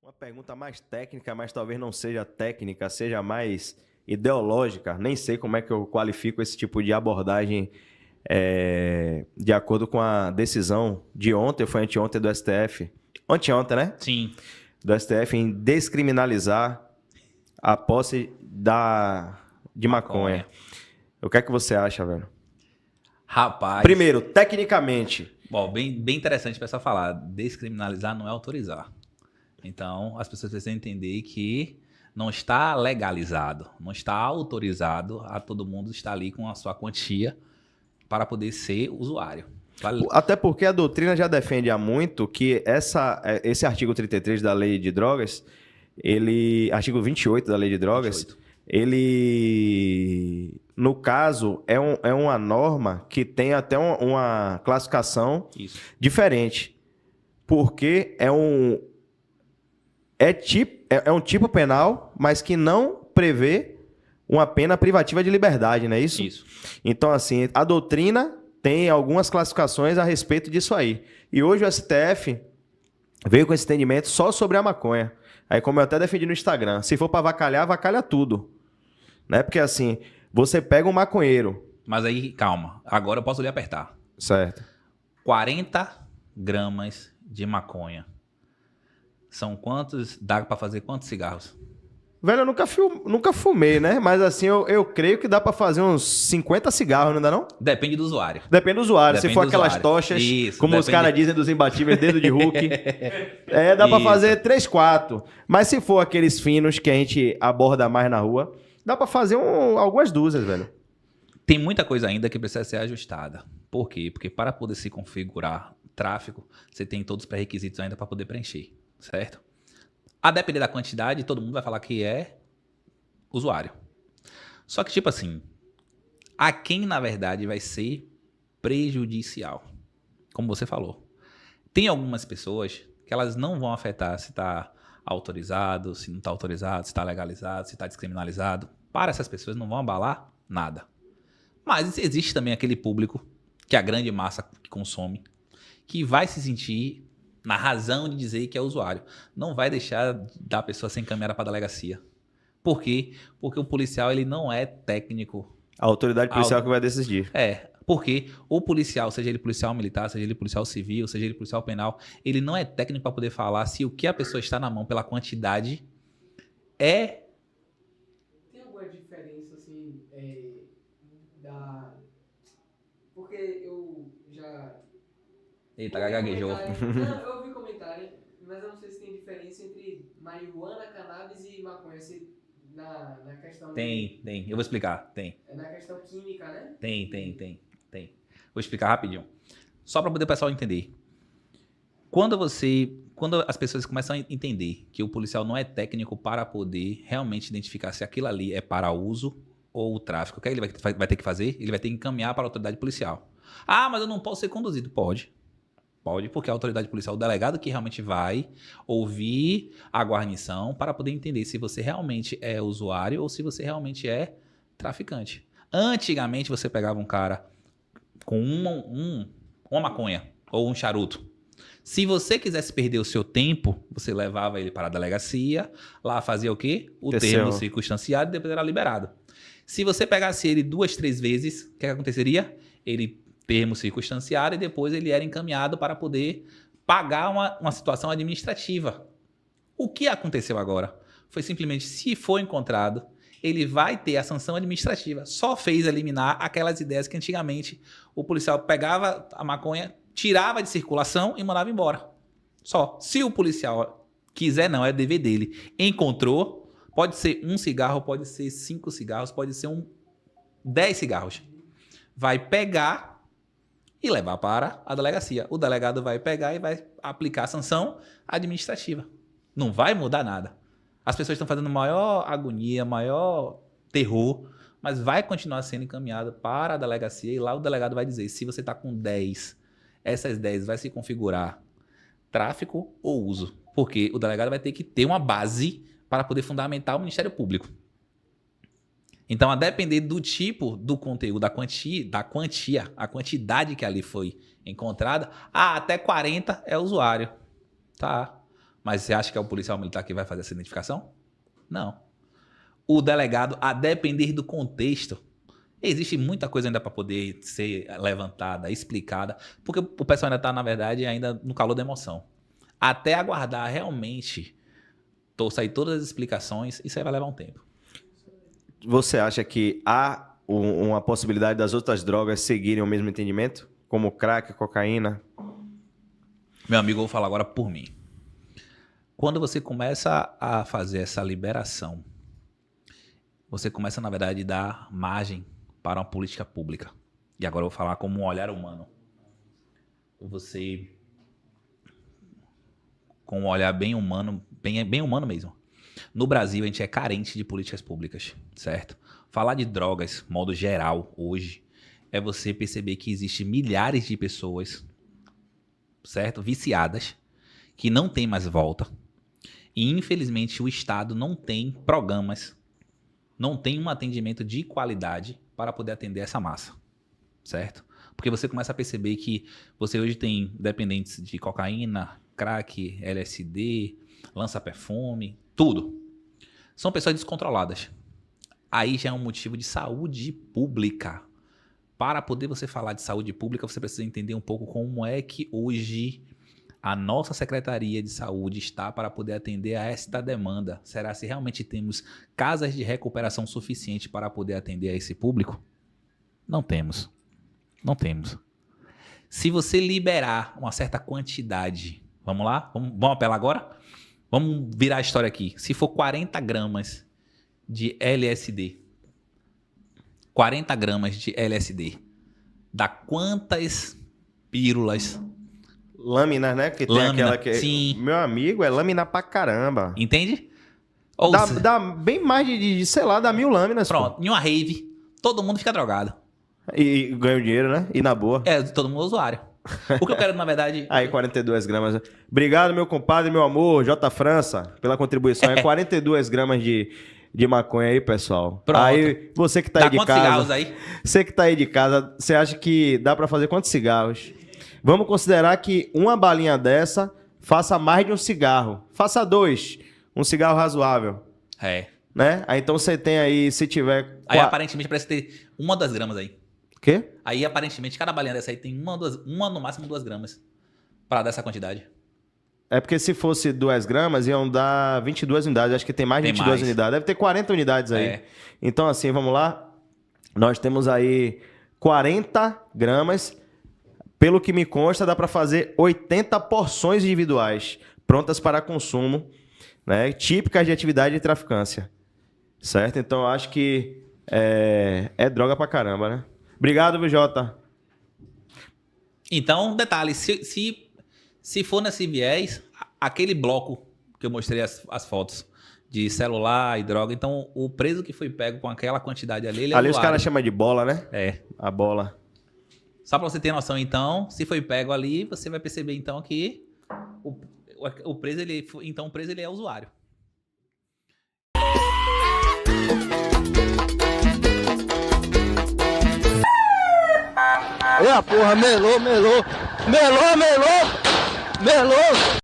Uma pergunta mais técnica, mas talvez não seja técnica, seja mais ideológica. Nem sei como é que eu qualifico esse tipo de abordagem de acordo com a decisão de ontem, foi anteontem do STF. Anteontem, né? Sim. Do STF em descriminalizar a posse de maconha. O que é que você acha, velho? Rapaz. Primeiro, tecnicamente. Bom, bem interessante o pessoal falar. Descriminalizar não é autorizar. Então, as pessoas precisam entender que não está legalizado, não está autorizado a todo mundo estar ali com a sua quantia para poder ser usuário. Até porque a doutrina já defende há muito que esse artigo 33 da Lei de Drogas, artigo 28 da Lei de Drogas, 28. Ele, no caso, é uma norma que tem até uma classificação diferente. Porque é um tipo penal, mas que não prevê uma pena privativa de liberdade, não é isso? Isso. Então, assim, a doutrina tem algumas classificações a respeito disso aí. E hoje o STF veio com esse entendimento só sobre a maconha. Aí, como eu até defendi no Instagram, se for para avacalhar, avacalha tudo. Né? Porque, assim, você pega um maconheiro... Mas aí, calma. Agora eu posso lhe apertar. Certo. 40 gramas de maconha. São quantos? Dá pra fazer quantos cigarros? Velho, eu nunca fumei, né? Mas assim, eu creio que dá pra fazer uns 50 cigarros, não dá não? Depende do usuário. Depende do usuário. Se for aquelas tochas, como os caras dizem dos imbatíveis, dedo de Hulk, dá pra fazer 3, 4. Mas se for aqueles finos que a gente aborda mais na rua, dá pra fazer algumas dúzias, velho. Tem muita coisa ainda que precisa ser ajustada. Por quê? Porque para poder se configurar tráfico, você tem todos os pré-requisitos ainda para poder preencher. Certo? A depender da quantidade, todo mundo vai falar que é usuário. Só que, tipo assim, a quem, na verdade, vai ser prejudicial. Como você falou. Tem algumas pessoas que elas não vão afetar se está autorizado, se não está autorizado, se está legalizado, se está descriminalizado. Para essas pessoas não vão abalar nada. Mas existe também aquele público, que é a grande massa que consome, que vai se sentir... na razão de dizer que é usuário. Não vai deixar da pessoa ser encaminhada para a delegacia. Por quê? Porque o policial ele não é técnico. A autoridade policial que vai decidir. Porque o policial, seja ele policial militar, seja ele policial civil, seja ele policial penal, ele não é técnico para poder falar se o que a pessoa está na mão pela quantidade é... Tem alguma diferença, assim, Porque eu já... Eita, gaguejou. Não, eu ouvi comentário, mas eu não sei se tem diferença entre marihuana, cannabis e maconha. Na questão... Tem. Eu vou explicar. Tem. É na questão química, né? Tem. Vou explicar rapidinho. Só para poder o pessoal entender. Quando as pessoas começam a entender que o policial não é técnico para poder realmente identificar se aquilo ali é para uso ou o tráfico, o que ele vai ter que fazer? Ele vai ter que encaminhar para a autoridade policial. Ah, mas eu não posso ser conduzido. Pode, porque a autoridade policial, o delegado que realmente vai ouvir a guarnição para poder entender se você realmente é usuário ou se você realmente é traficante. Antigamente, você pegava um cara com uma maconha ou um charuto. Se você quisesse perder o seu tempo, você levava ele para a delegacia, lá fazia o quê? O termo circunstanciado e depois era liberado. Se você pegasse ele 2, 3 vezes, o que aconteceria? Ele termo circunstanciado e depois ele era encaminhado para poder pagar uma situação administrativa. O que aconteceu agora? Foi simplesmente, se for encontrado, ele vai ter a sanção administrativa. Só fez eliminar aquelas ideias que antigamente o policial pegava a maconha, tirava de circulação e mandava embora. Só. Se o policial quiser, não, é dever dele. Encontrou, pode ser 1 cigarro, pode ser 5 cigarros, pode ser 10 cigarros. Vai pegar e levar para a delegacia. O delegado vai pegar e vai aplicar a sanção administrativa. Não vai mudar nada. As pessoas estão fazendo maior agonia, maior terror, mas vai continuar sendo encaminhado para a delegacia e lá o delegado vai dizer se você está com 10, essas 10 vai se configurar tráfico ou uso. Porque o delegado vai ter que ter uma base para poder fundamentar o Ministério Público. Então, a depender do tipo do conteúdo, da quantia, a quantidade que ali foi encontrada, até 40 é usuário. Tá. Mas você acha que é o policial militar que vai fazer essa identificação? Não. O delegado, a depender do contexto, existe muita coisa ainda para poder ser levantada, explicada, porque o pessoal ainda está, na verdade, ainda no calor da emoção. Até aguardar realmente sair todas as explicações, isso aí vai levar um tempo. Você acha que há uma possibilidade das outras drogas seguirem o mesmo entendimento? Como crack, cocaína? Meu amigo, eu vou falar agora por mim. Quando você começa a fazer essa liberação, você começa, na verdade, a dar margem para uma política pública. E agora eu vou falar como um olhar humano. Você, com um olhar bem humano, bem humano mesmo. No Brasil, a gente é carente de políticas públicas, certo? Falar de drogas, modo geral, hoje, é você perceber que existem milhares de pessoas, certo? Viciadas, que não tem mais volta. E, infelizmente, o Estado não tem programas, não tem um atendimento de qualidade para poder atender essa massa, certo? Porque você começa a perceber que você hoje tem dependentes de cocaína, crack, LSD, lança-perfume, tudo. São pessoas descontroladas. Aí já é um motivo de saúde pública. Para poder você falar de saúde pública, você precisa entender um pouco como é que hoje a nossa Secretaria de Saúde está para poder atender a esta demanda. Será se realmente temos casas de recuperação suficiente para poder atender a esse público? Não temos. Não temos. Se você liberar uma certa quantidade, vamos lá? Vamos apelar agora? Vamos virar a história aqui. Se for 40 gramas de LSD, 40 gramas de LSD, dá quantas pílulas? Lâminas, né? Que tem Lâmina, aquela que... sim. Meu amigo, é lâmina pra caramba. Entende? Ou Dá bem mais sei lá, dá 1000 lâminas. pronto, Pô. em uma rave, todo mundo fica drogado. E ganha o dinheiro, né? E na boa. Todo mundo é usuário. O que eu quero, na verdade... Aí, 42 gramas. Obrigado, meu compadre, meu amor, J. França, pela contribuição. É 42 gramas de maconha aí, pessoal. Pronto. Aí, você que tá aí de quantos cigarros casa... aí? Você que tá aí de casa, você acha que dá pra fazer quantos cigarros? Vamos considerar que uma balinha dessa faça mais de um cigarro. Faça 2. Um cigarro razoável. É. Né? Aí, então você tem aí, se tiver... Aí aparentemente parece ter 1 ou 2 gramas aí. O quê? Aí aparentemente cada balinha dessa aí tem uma no máximo 2 gramas. Para dar essa quantidade. É porque se fosse 2 gramas, iam dar 22 unidades. Acho que tem mais de 22 unidades. Deve ter 40 unidades aí. É. Então, assim, vamos lá. Nós temos aí 40 gramas. Pelo que me consta, dá para fazer 80 porções individuais prontas para consumo, né? Típicas de atividade de traficância. Certo? Então, eu acho que é droga pra caramba, né? Obrigado, VJ. Então, detalhe, se for nesse viés, aquele bloco que eu mostrei as fotos de celular e droga, então o preso que foi pego com aquela quantidade ali, ele é Ali os usuário. caras chamam de bola, né? É. A bola. Só pra você ter noção, então, se foi pego ali, você vai perceber, então, que o preso, o preso ele é usuário. Porra, melou.